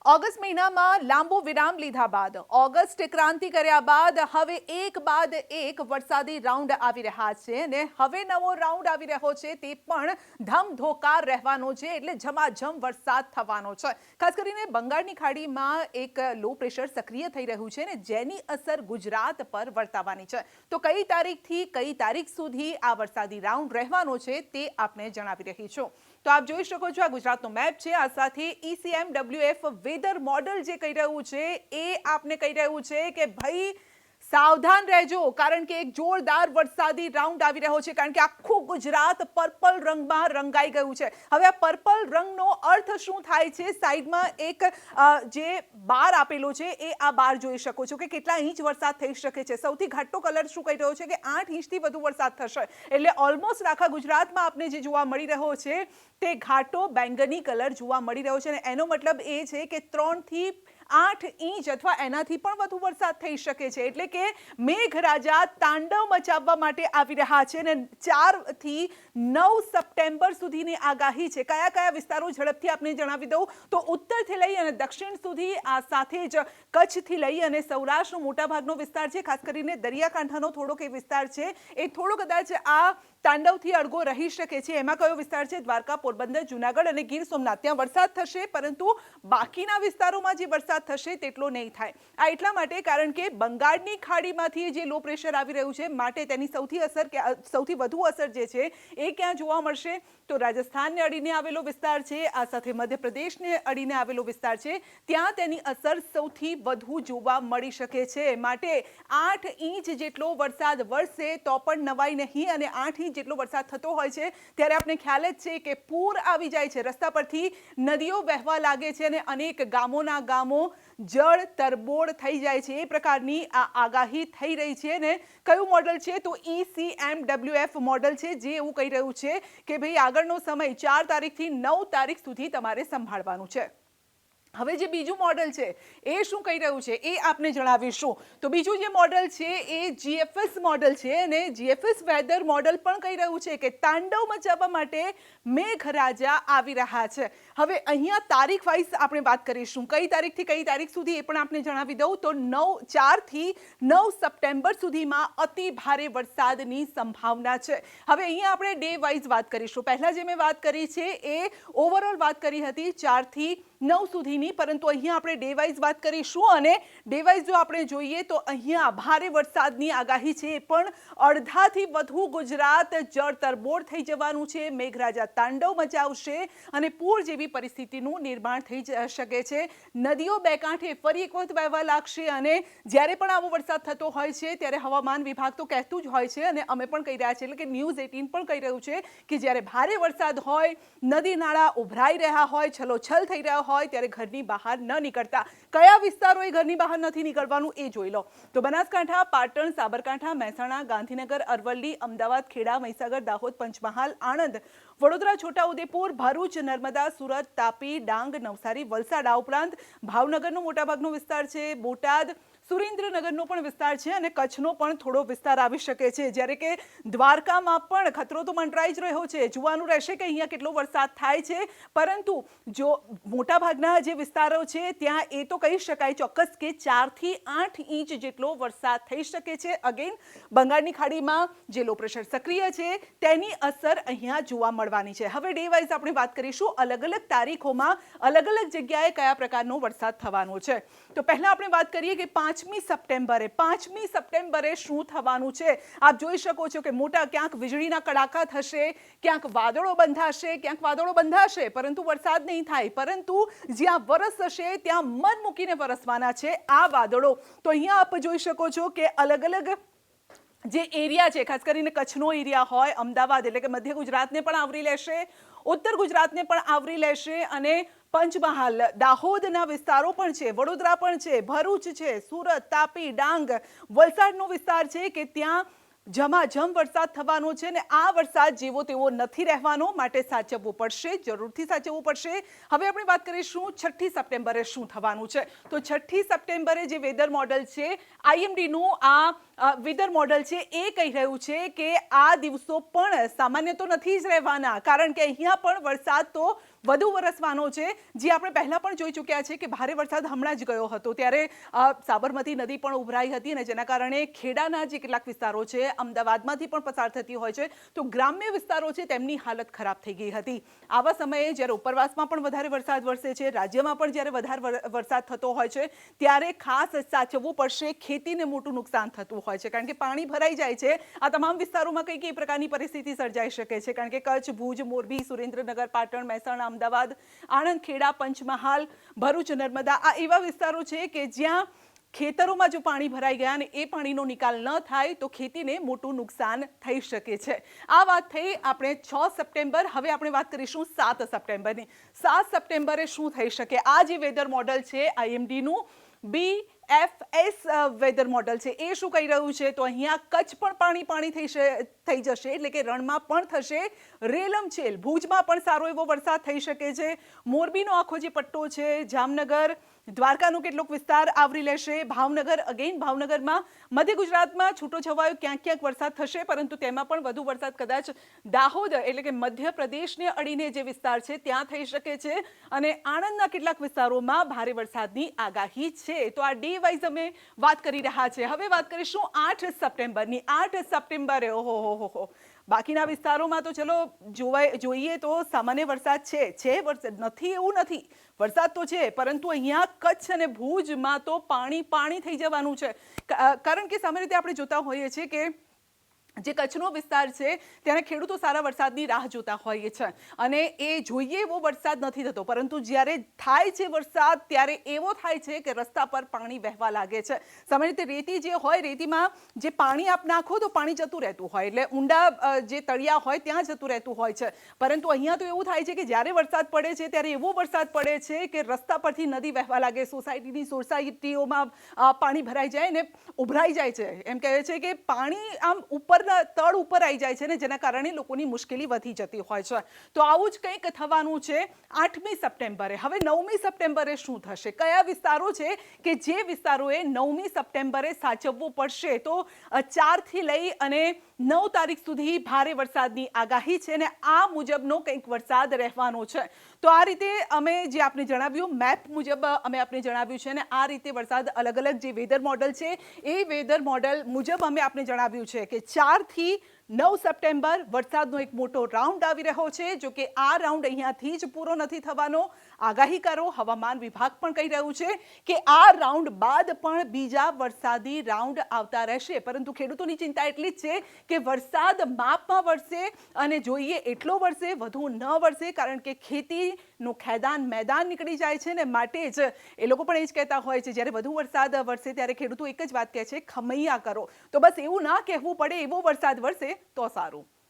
August મહિનામાં લાંબો વિરામ લીધા બાદ ઓગસ્ટ ક્રાંતિ કર્યા બાદ હવે એક બાદ એક વરસાદી રાઉન્ડ આવી રહ્યા છે અને હવે નવો રાઉન્ડ આવી રહ્યો છે તે પણ ધમધોકાર રહેવાનો છે એટલે ઝમાઝમ વરસાદ થવાનો છે। ખાસ કરીને બંગાળની ખાડીમાં એક લો પ્રેશર સક્રિય થઈ રહ્યું છે અને જેની અસર ગુજરાત પર વર્તાવાની છે। તો કઈ તારીખથી કઈ તારીખ સુધી આ વરસાદી રાઉન્ડ રહેવાનો છે તે આપને જણાવી રહી છું। તો આપ જોઈ શકો છો આ ગુજરાતનો મેપ છે, આ સાથે ECMWF વેધર મોડલ જે કહી રહ્યું છે એ આપને કહી રહ્યું છે કે ભાઈ સાવધાન રહેજો, કારણ કે એક જોરદાર વરસાદી રાઉન્ડ આવી રહ્યો છે, કારણ કે આખું ગુજરાત પર્પલ રંગમાં રંગાઈ ગયું છે। હવે આ પર્પલ રંગનો અર્થ શું થાય છે, સાઈડમાં એક જે બાર આપેલો છે એ આ બાર જોઈ શકો છો કે કેટલા ઇંચ વરસાદ થઈ શકે છે। સૌથી ઘાટો કલર શું કહી રહ્યો છે કે 8 ઇંચથી વધુ વરસાદ થશે, એટલે ઓલમોસ્ટ આખા ગુજરાતમાં આપને જે જોવા મળી રહ્યો છે તે ઘાટો બેંગની કલર જોવા મળી રહ્યો છે અને એનો મતલબ એ છે કે 3 થી 8 ઇંચ અથવા એનાથી પણ વધુ વરસાદ થઈ શકે છે, એટલે કે મેઘરાજા તાંડવ મચાવવા માટે આવી રહ્યા છે અને 4 થી 9 સપ્ટેમ્બર સુધીની આગાહી છે। કયા કયા વિસ્તારો ઝડપથી આપને જણાવી દઉં તો ઉત્તરથી લઈ અને દક્ષિણ સુધી, આ સાથે જ કચ્છથી લઈ અને સૌરાષ્ટ્રનો મોટાભાગનો વિસ્તાર છે, ખાસ કરીને દરિયાકાંઠાનો થોડોક એ વિસ્તાર છે એ થોડો કદાચ આ તાંડવથી અડગો રહી શકે છે। એમાં કયો વિસ્તાર છે? દ્વારકા, પોરબંદર, જૂનાગઢ અને ગીર સોમનાથ, ત્યાં વરસાદ થશે, પરંતુ બાકીના વિસ્તારોમાં જે વરસાદ થશે તેટલો નહીં થાય। આ એટલા માટે કારણ કે બંગાળની ખાડીમાંથી જે લો પ્રેશર આવી રહ્યું છે માટે તેની સૌથી વધુ અસર જે છે એ ક્યાં જોવા મળશે તો રાજસ્થાનને અડીને આવેલો વિસ્તાર છે, આ સાથે મધ્યપ્રદેશને અડીને આવેલો વિસ્તાર છે, ત્યાં તેની અસર સૌથી વધુ જોવા મળી શકે છે। માટે 8 ઇંચ જેટલો વરસાદ વરસે તો પણ નવાઈ નહીં, અને 8 ઇંચ જેટલો વરસાદ થતો હોય છે ત્યારે આપણે ખ્યાલ જ છે કે પૂર આવી જાય છે, રસ્તા પરથી નદીઓ વહેવા લાગે છે અને અનેક ગામોના ગામો જળ તરબોળ થઈ જાય છે। એ પ્રકારની આ આગાહી થઈ રહી છે અને કયું મોડલ છે તો ECMWF મોડલ છે, જે એવું કહી રહ્યું છે કે ભાઈ આગળનો સમય 4 તારીખથી 9 તારીખ સુધી તમારે સંભાળવાનું છે। હવે જે બીજું મોડલ છે એ શું કહી રહ્યું છે એ આપને જણાવીશું। તો બીજું જે મોડલ છે એ GFS મોડલ છે અને GFS વેધર મોડલ પણ કહી રહ્યું છે કે તાંડવ મચાવવા માટે મેઘરાજા આવી રહ્યા છે। હવે અહીંયા તારીખ વાઇઝ આપણે વાત કરીશું, કઈ તારીખથી કઈ તારીખ સુધી એ પણ આપને જણાવી દઉં તો 4 થી 9 સપ્ટેમ્બર સુધીમાં અતિ ભારે વરસાદની સંભાવના છે। હવે અહીંયા આપણે ડે વાઇઝ વાત કરીશું। પહેલા જે મેં વાત કરી છે એ ઓવરઓલ વાત કરી હતી 4 થી 9 સુધીની, પરંતુ અહીંયા આપણે ડે વાઇઝ વાત કરીશું અને ડે વાઇઝ જો આપણે જોઈએ તો અહીંયા ભારે વરસાદની આગાહી છે, એ પણ અડધાથી વધુ ગુજરાત જળતરબોળ થઈ જવાનું છે, મેઘરાજા તાંડવ મચાવશે અને પૂર જેવી પરિસ્થિતિનું નિર્માણ થઈ શકે છે। નદીઓ બે કાંઠે ફરી એક વખત વહેવા લાગશે અને જ્યારે પણ આવો વરસાદ થતો હોય છે ત્યારે હવામાન વિભાગ તો કહેતું જ હોય છે અને અમે પણ કહી રહ્યા છીએ, એટલે કે ન્યૂઝ 18 પણ કહી રહ્યું છે કે જ્યારે ભારે વરસાદ હોય, નદી નાળા ઉભરાઈ રહ્યા હોય, છલોછલ થઈ રહ્યા હોય ત્યારે ઘરની બહાર ન નીકળતા। કયા વિસ્તારોએ ઘરની બહાર નથી નીકળવાનું એ જોઈ લો તો બનાસકાંઠા, પાટણ, સાબરકાંઠા, મહેસાણા, ગાંધીનગર, અરવલ્લી, અમદાવાદ, ખેડા, મહીસાગર, દાહોદ, પંચમહાલ, આણંદ, વડોદરા, છોટાઉદેપુર, ભરૂચ, નર્મદા, સુરત, તાપી, ડાંગ, નવસારી, વલસાડ, આ ઉપરાંત ભાવનગરનો મોટાભાગનો વિસ્તાર છે, બોટાદ, સુરેન્દ્રનગરનો પણ વિસ્તાર છે અને કચ્છનો પણ થોડો વિસ્તાર આવી શકે છે। જ્યારે કે દ્વારકામાં પણ ખતરો તો મંડરાઈ જ રહ્યો છે, જોવાનું રહેશે કે અહીંયા કેટલો વરસાદ થાય છે, પરંતુ જો મોટાભાગના જે વિસ્તારો છે ત્યાં એ તો કહી શકાય ચોક્કસ કે 4 થી 8 ઇંચ જેટલો વરસાદ થઈ શકે છે। અગેન બંગાળની ખાડીમાં જે લો પ્રેશર સક્રિય છે તેની અસર અહીંયા જોવા મળવાની છે। હવે ડે વાઇઝ આપણે વાત કરીશું, અલગ અલગ તારીખોમાં અલગ અલગ જગ્યાએ કયા પ્રકારનો વરસાદ થવાનો છે। તો પહેલા આપણે વાત કરીએ કે 5મી સપ્ટેમ્બરે શું થવાનું છે। આપ જોઈ શકો છો કે મોટા ક્યાંક વીજળીના કડાકા થશે, ક્યાંક વાદળો બંધાશે પરંતુ વરસાદ નહીં થાય, પરંતુ જ્યાં વરસશે ત્યાં મન મૂકીને વરસવાના છે આ વાદળો। તો અહીંયા આપ જોઈ શકો છો કે અલગ અલગ જે એરિયા છે, ખાસ કરીને કચ્છનો એરિયા હોય, અમદાવાદ એટલે કે મધ્ય ગુજરાતને પણ આવરી લેશે, ઉત્તર ગુજરાતને પણ આવરી લેશે અને પંચમહાલ, દાહોદના વિસ્તારો પણ છે, વડોદરા પણ છે, ભરૂચ છે, સુરત, તાપી, ડાંગ, વલસાડનો વિસ્તાર છે કે ત્યાં ઝમાઝમ વરસાદ થવાનો છે અને આ વરસાદ જેવો તેવો નથી રહેવાનો, માટે સાચવવું પડશે, જરૂરથી સાચવવું પડશે। હવે આપણે વાત કરીશું 6ઠી સપ્ટેમ્બરે શું થવાનું છે। તો 6ઠી સપ્ટેમ્બરે જે વેધર મોડલ છે IMDનું આ વેધર મોડલ છે એ કહી રહ્યું છે કે આ દિવસો પણ સામાન્ય તો નથી જ રહેવાના, કારણ કે અહીંયા પણ વરસાદ તો વધુ વરસવાનો છે. જે આપણે પહેલા પણ જોઈ ચૂક્યા છે કે ભારે વરસાદ હમણાં જ ગયો હતો ત્યારે સાબરમતી નદી પણ ઉભરાઈ હતી અને જેના કારણે ખેડાના જે કેટલાક વિસ્તારો છે, અમદાવાદમાંથી પણ પસાર થતી હોય છે, તો ગ્રામ્ય વિસ્તારો છે તેમની હાલત ખરાબ થઈ ગઈ હતી. આવા સમયે જ્યારે ઉપરવાસમાં પણ વધારે વરસાદ વરસે છે, રાજ્યમાં પણ જ્યારે વધારે વરસાદ થતો હોય છે, ત્યારે ખાસ સાચવવું પડશે. ખેતીને મોટું નુકસાન થતું હોય છે કારણ કે પાણી ભરાઈ જાય છે. આ તમામ વિસ્તારોમાં કઈ કઈ પ્રકારની પરિસ્થિતિ સર્જાઈ શકે છે, કારણ કે કચ્છ, ભુજ, મોરબી, સુરેન્દ્રનગર, પાટણ, મહેસાણા, અમદાવાદ, આણંદ, ખેડા, પંચમહાલ, ભરૂચ, નર્મદા આ એવા વિસ્તારો છે કે જ્યાં ખેતરોમાં જો પાણી ભરાઈ ગયા અને એ પાણીનો નિકાલ ન થાય તો ખેતીને મોટું નુકસાન થઈ શકે છે. આ વાત થઈ આપણે 6 સપ્ટેમ્બર. હવે આપણે વાત કરીશું 7 સપ્ટેમ્બરની. 7 સપ્ટેમ્બરે શું થઈ શકે? આ જે વેધર મોડલ છે IMDનું BFS વેધર મોડલ છે એ શું કહી રહ્યું છે, તો અહીંયા કચ્છ પણ પાણી થઈ જશે, એટલે કે રણમાં પણ થશે રેલમછેલ. ભુજમાં પણ સારો એવો વરસાદ થઈ શકે છે. મોરબીનો આખો જે પટ્ટો છે, જામનગર, દ્વારકાનો કેટલોક વિસ્તાર આવરી લેશે. ભાવનગરમાં મધ્ય ગુજરાતમાં છૂટો છવાયો ક્યાંક ક્યાંક વરસાદ થશે, પરંતુ તેમાં પણ વધુ વરસાદ કદાચ દાહોદ એટલે કે મધ્યપ્રદેશને અડીને જે વિસ્તાર છે ત્યાં થઈ શકે છે અને આણંદના કેટલાક વિસ્તારોમાં ભારે વરસાદની આગાહી છે. તો આ ડે વાઇઝ અમે વાત કરી રહ્યા છે. હવે વાત કરીશું 8 સપ્ટેમ્બરની. 8 સપ્ટેમ્બરે ઓહો બાકીના વિસ્તારોમાં તો ચલો જોઈએ તો સામાન્ય વરસાદ છે વરસાદ નથી એવું નથી, વરસાદ તો છે, પરંતુ અહીંયા કચ્છ અને ભુજમાં તો પાણી થઈ જવાનું છે. કારણ કે સામાન્ય રીતે આપણે જોતા હોઈએ છીએ કે જે કચ્છનો વિસ્તાર છે ત્યાં ખેડૂતો સારા વરસાદની રાહ જોતા હોય છે અને એ જોઈએ એવો વરસાદ નથી થતો, પરંતુ જ્યારે થાય છે વરસાદ ત્યારે એવો થાય છે કે રસ્તા પર પાણી વહેવા લાગે છે. સામાન્ય રીતે રેતી જે હોય, રેતીમાં જે પાણી આપ નાખો તો પાણી જતું રહેતું હોય, એટલે ઊંડા જે તળિયા હોય ત્યાં જતું રહેતું હોય છે. પરંતુ અહીંયા તો એવું થાય છે કે જ્યારે વરસાદ પડે છે ત્યારે એવો વરસાદ પડે છે કે રસ્તા પરથી નદી વહેવા લાગે, સોસાયટીઓમાં પાણી ભરાઈ જાય ને ઉભરાઈ જાય છે. એમ કહે છે કે પાણી આમ તળ ઉપર આવી જાય છે ને જેના કારણે લોકોની મુશ્કેલી વધી જતી હોય છે. તો આવું જ કંઈક થવાનું છે 8મી સપ્ટેમ્બરે. હવે 9મી સપ્ટેમ્બરે શું થશે? કયા વિસ્તારો છે કે જે વિસ્તારોએ 9મી સપ્ટેમ્બરે સાચવવું પડશે? તો 4 થી લઈ અને 9 તારીખ સુધી ભારે વરસાદની આગાહી છે અને આ મુજબનો કંઈક વરસાદ રહેવાનો છે. તો આ રીતે અમે જે આપને જણાવ્યું, મેપ મુજબ અમે આપને જણાવ્યું છે અને આ રીતે વરસાદ અલગ અલગ જે વેધર મોડલ છે એ વેધર મોડલ મુજબ અમે આપને જણાવ્યું છે કે 4 થી 9 સપ્ટેમ્બર વરસાદનો એક મોટો રાઉન્ડ આવી રહ્યો છે. જો કે આ રાઉન્ડ અહીંયાથી જ પૂરો નથી થવાનો. આગાહીકારો, હવામાન વિભાગ પણ કહી રહ્યું છે કે આ રાઉન્ડ બાદ પણ બીજા વરસાદી રાઉન્ડ આવતા રહેશે. પરંતુ ખેડૂતોની ચિંતા એટલી જ છે કે વરસાદ માપમાં વરસે અને જોઈએ એટલો વરસે, વધુ ન વરસે, કારણ કે ખેતીનું મેદાન નીકળી જાય છે ને માટે જ એ લોકો પણ એ જ કહેતા હોય છે જ્યારે વધુ વરસાદ વરસે ત્યારે ખેડૂતો એક જ વાત કહે છે, ખમૈયા કરો. તો બસ એવું ના કહેવું પડે, એવો વરસાદ વરસે તો સારું.